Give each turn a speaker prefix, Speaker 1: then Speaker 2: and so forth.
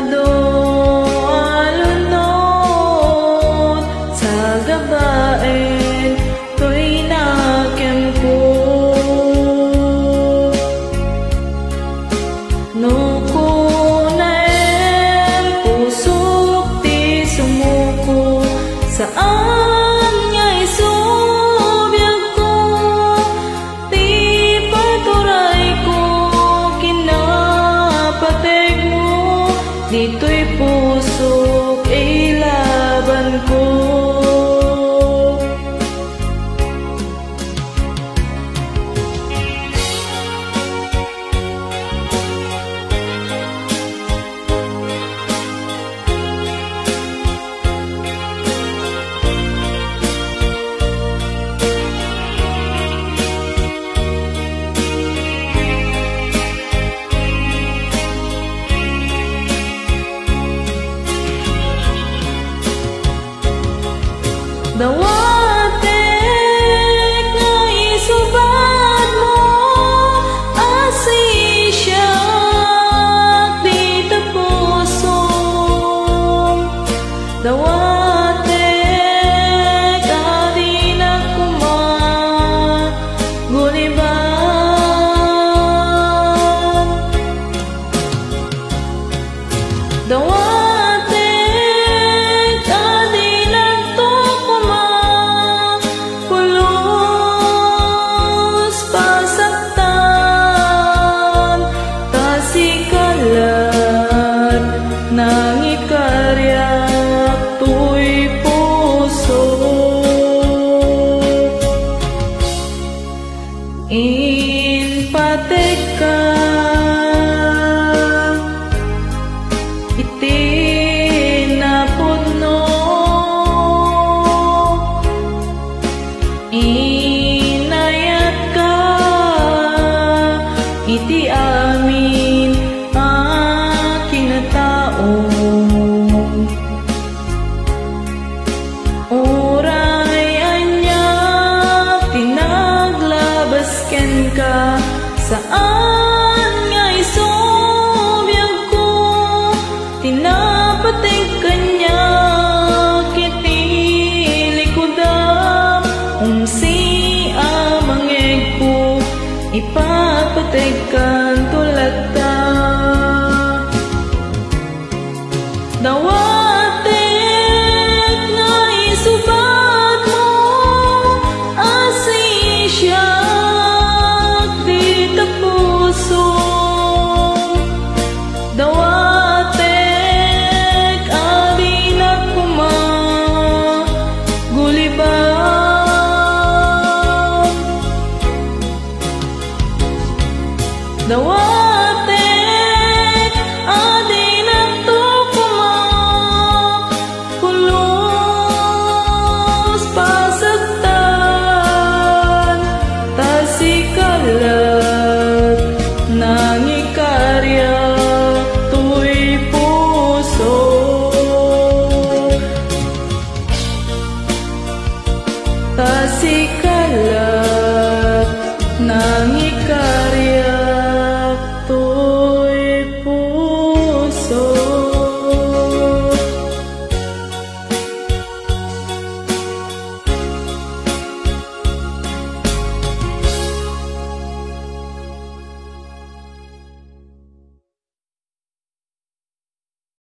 Speaker 1: pasado alunod sa gabaen to'y nakem ko. No kunaem pusok ti sumuko saan nga isubyak ko, ti paturay ko kinapateg mo, dito'y pusok ilaban ko. Dawatek nga isubat mo asisyak di tapusong. Dawatek adi na kumaguliban. Dawatek adi pulos pasaktan tasikalat nang ikaryak to'y puso. Inpatek ka itinapudno, inayat ka iti amin kinataong. Uray anyak tinaglabasken ka saan nga isubyak ko, tinapateg kanya kiti likudam umsi amangeg ko, ipapateg kan tulad ta. Dawa